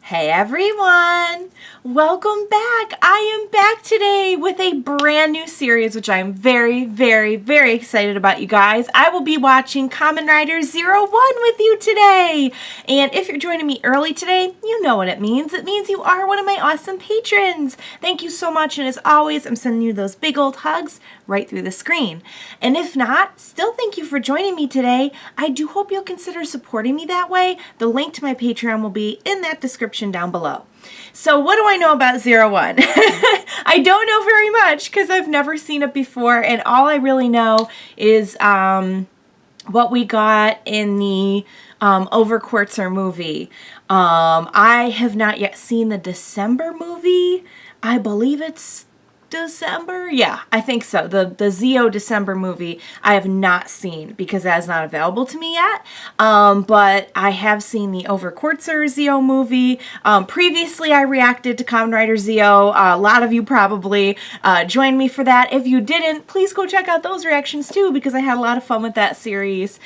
Hey everyone! Welcome back! I am back today with a brand new series, which I'm very excited about, you guys. I will be watching Kamen Rider Zero One with you today! And if you're joining me early today, you know what it means. It means you are one of my awesome patrons! Thank you so much, and as always, I'm sending you those big old hugs right through the screen. And if not, still thank you for joining me today. I do hope you'll consider supporting me that way. The link to my Patreon will be in that description down below. So what do I know about Zero One? I don't know very much because I've never seen it before, and all I really know is what we got in the Overquartzer movie. I have not yet seen the December movie. I believe it's December? Yeah, I think so. The Zio December movie I have not seen because that is not available to me yet. But I have seen the Overquartzer Zio movie. Previously I reacted to Kamen Rider Zio. A lot of you probably joined me for that. If you didn't, please go check out those reactions too because I had a lot of fun with that series.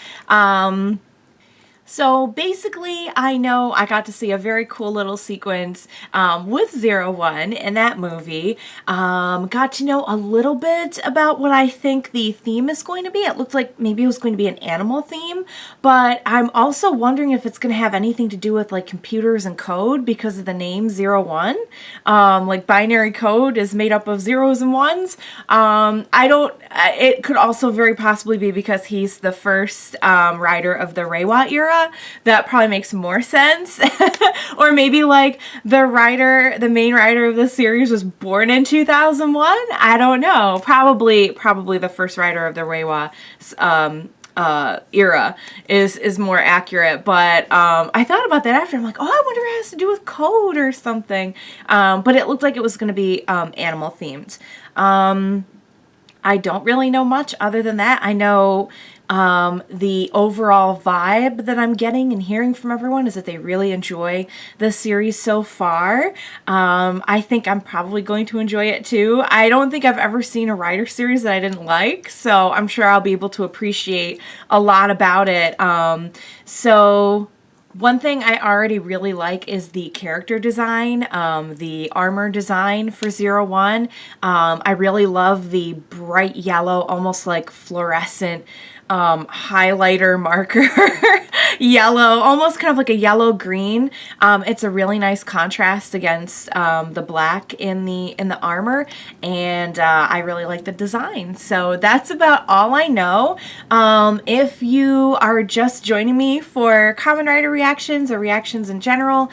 So basically, I know I got to see a very cool little sequence with Zero One in that movie. Got to know a little bit about what I think the theme is going to be. It looked like maybe it was going to be an animal theme, but I'm also wondering if it's going to have anything to do with like computers and code because of the name Zero One. Like binary code is made up of zeros and ones. It could also very possibly be because he's the first rider of the Reiwa era. That probably makes more sense. Or maybe like the main writer of the series was born in 2001. I don't know. Probably the first writer of the Reiwa era is more accurate. But I thought about that after. I'm like, oh, I wonder if it has to do with code or something. But it looked like it was going to be animal themed. I don't really know much other than that. I know the overall vibe that I'm getting and hearing from everyone is that they really enjoy the series so far. I think I'm probably going to enjoy it too. I don't think I've ever seen a Rider series that I didn't like, so I'm sure I'll be able to appreciate a lot about it. So one thing I already really like is the character design, the armor design for Zero One. I really love the bright yellow, almost like fluorescent highlighter marker yellow, almost kind of like a yellow green. It's a really nice contrast against the black in the armor, and I really like the design. So that's about all I know. If you are just joining me for Kamen Rider reactions or reactions in general,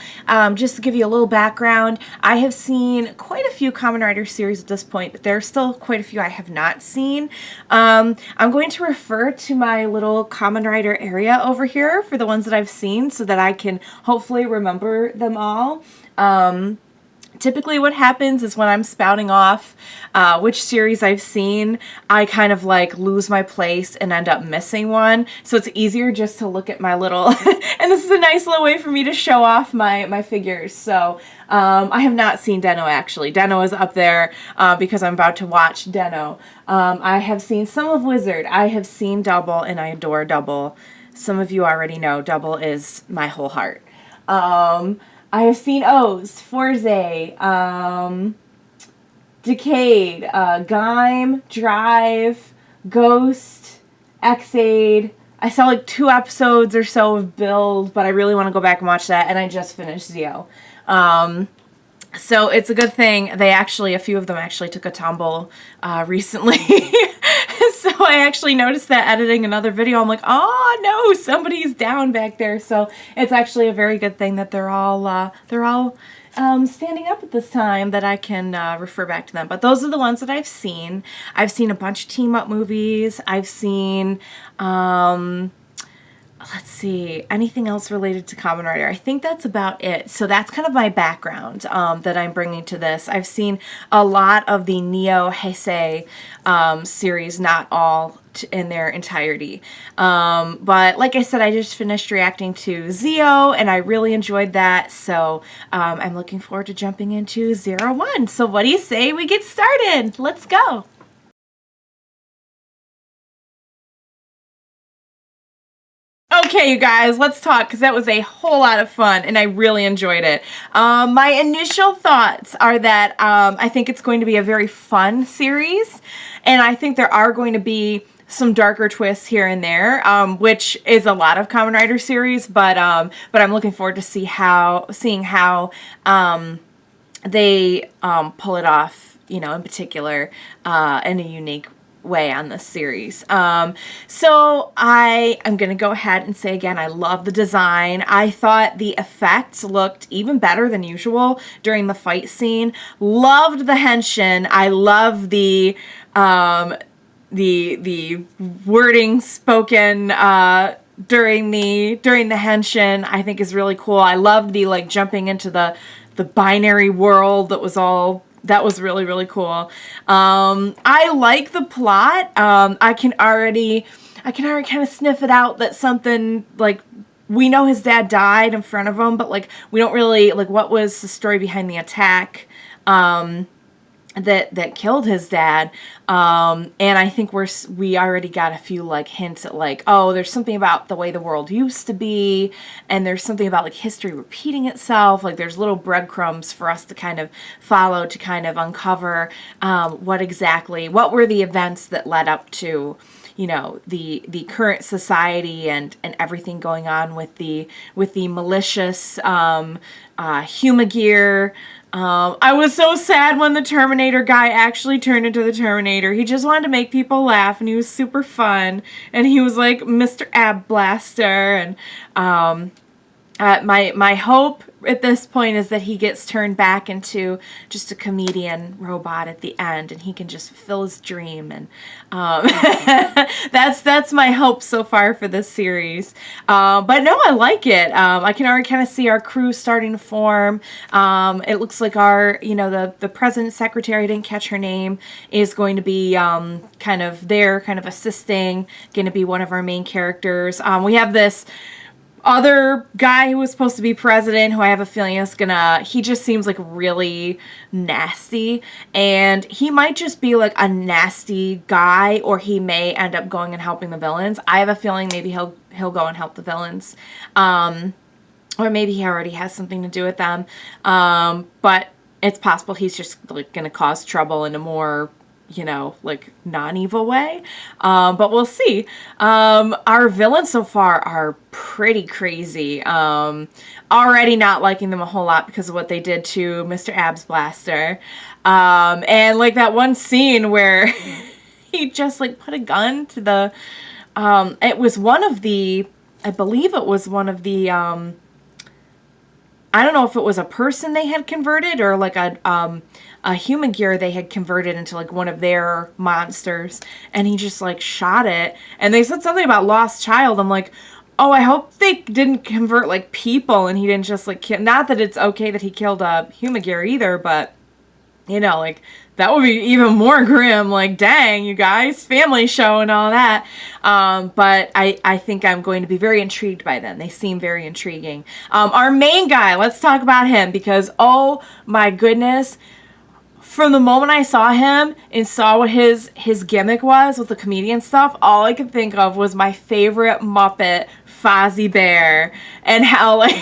just to give you a little background, I have seen quite a few Kamen Rider series at this point, but there are still quite a few I have not seen. I'm going to refer to my little Kamen Rider area over here for the ones that I've seen so that I can hopefully remember them all. Typically what happens is when I'm spouting off which series I've seen, I kind of like lose my place and end up missing one. So it's easier just to look at my little, and this is a nice little way for me to show off my figures. So I have not seen Den-O actually. Den-O is up there because I'm about to watch Den-O. I have seen some of Wizard. I have seen Double and I adore Double. Some of you already know Double is my whole heart. I have seen O's, Forze, Decade, Gaim, Drive, Ghost, X-Aid. I saw like 2 episodes or so of Build, but I really want to go back and watch that, and I just finished Zio. So it's a good thing. A few of them actually took a tumble recently. So I actually noticed that editing another video. I'm like, oh no, somebody's down back there. So it's actually a very good thing that they're all standing up at this time that I can refer back to them. But those are the ones that I've seen. I've seen a bunch of team up movies. I've seen let's see, anything else related to Kamen Rider? I think that's about it. So that's kind of my background that I'm bringing to this. I've seen a lot of the Neo Heisei series, not all in their entirety. But like I said, I just finished reacting to Zio and I really enjoyed that. So I'm looking forward to jumping into Zero One. So what do you say we get started? Let's go. Okay, you guys, let's talk, because that was a whole lot of fun, and I really enjoyed it. My initial thoughts are that I think it's going to be a very fun series, and I think there are going to be some darker twists here and there, which is a lot of Kamen Rider series, but I'm looking forward to seeing how they pull it off, you know, in particular, in a unique way on this series. So I'm gonna go ahead and say again, I love the design. I thought the effects looked even better than usual during the fight scene. Loved the henshin. I love the wording spoken during the henshin. I think is really cool. I loved the like jumping into the binary world. That was really, really cool. I like the plot. I can already kind of sniff it out that something like, we know his dad died in front of him, but like we don't really like what was the story behind the attack that killed his dad. And I think we already got a few like hints at like, oh, there's something about the way the world used to be, and there's something about like history repeating itself. Like there's little breadcrumbs for us to kind of follow to kind of uncover what were the events that led up to, you know, the current society and everything going on with the malicious Humagear. I was so sad when the Terminator guy actually turned into the Terminator. He just wanted to make people laugh, and he was super fun. And he was like Mr. Ab Blaster. And my hope at this point is that he gets turned back into just a comedian robot at the end, and he can just fulfill his dream. And that's my hope so far for this series. But no, I like it. I can already kind of see our crew starting to form. It looks like our, you know, the president's secretary, I didn't catch her name, is going to be kind of there, kind of assisting, going to be one of our main characters. We have this other guy who was supposed to be president, who I have a feeling is he just seems like really nasty, and he might just be like a nasty guy, or he may end up going and helping the villains. I have a feeling maybe he'll go and help the villains, or maybe he already has something to do with them, but it's possible he's just like gonna cause trouble in a more, you know, like non-evil way, but we'll see. Our villains so far are pretty crazy. Already not liking them a whole lot because of what they did to Mr. Abs Blaster, and like that one scene where he just like put a gun to the it was one of the, I believe it was one of the I don't know if it was a person they had converted or like a Humagear they had converted into like one of their monsters, and he just like shot it, and they said something about lost child. I'm like, oh, I hope they didn't convert like people and he didn't just like kill. Not that it's okay that he killed a Humagear either, but you know, like that would be even more grim. Like, dang, you guys, family show and all that. But I think I'm going to be very intrigued by them. They seem very intriguing. Our main guy, let's talk about him, because oh my goodness, from the moment I saw him and saw what his gimmick was with the comedian stuff, all I could think of was my favorite Muppet, Fozzie Bear, and how like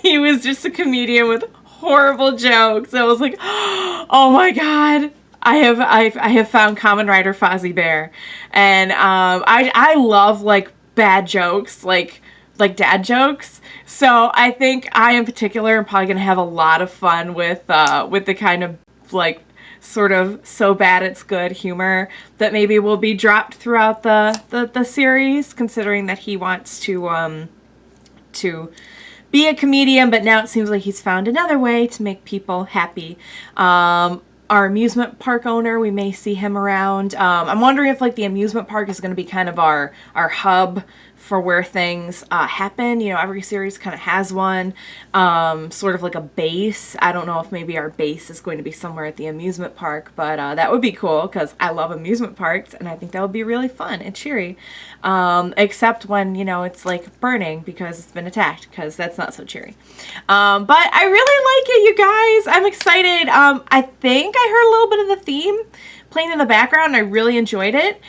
he was just a comedian with horrible jokes. I was like, oh my god, I have found Kamen Rider Fozzie Bear, and I love like bad jokes, like dad jokes. So I think I in particular am probably gonna have a lot of fun with the kind of like sort of so bad it's good humor that maybe will be dropped throughout the series, considering that he wants to be a comedian, but now it seems like he's found another way to make people happy. Our amusement park owner, we may see him around. I'm wondering if like the amusement park is going to be kind of our hub for where things happen. You know, every series kind of has one, sort of like a base. I don't know if maybe our base is going to be somewhere at the amusement park, but that would be cool because I love amusement parks, and I think that would be really fun and cheery. Except when, you know, it's like burning because it's been attacked, because that's not so cheery. But I really like it, you guys. I'm excited. I think I heard a little bit of the theme playing in the background. I really enjoyed it.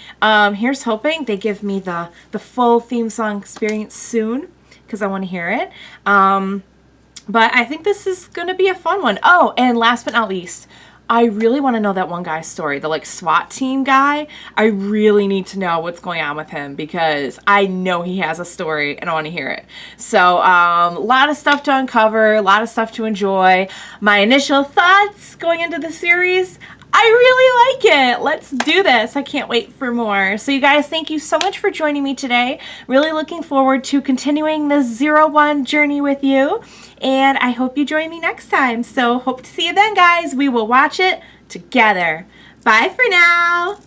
Here's hoping they give me the full theme song experience soon, because I want to hear it. But I think this is going to be a fun one. Oh, and last but not least, I really want to know that one guy's story, the like SWAT team guy. I really need to know what's going on with him, because I know he has a story and I want to hear it. So a lot of stuff to uncover, a lot of stuff to enjoy. My initial thoughts going into the series, I really like it. Let's do this. I can't wait for more. So you guys, thank you so much for joining me today. Really looking forward to continuing this Zero One journey with you. And I hope you join me next time. So hope to see you then, guys. We will watch it together. Bye for now.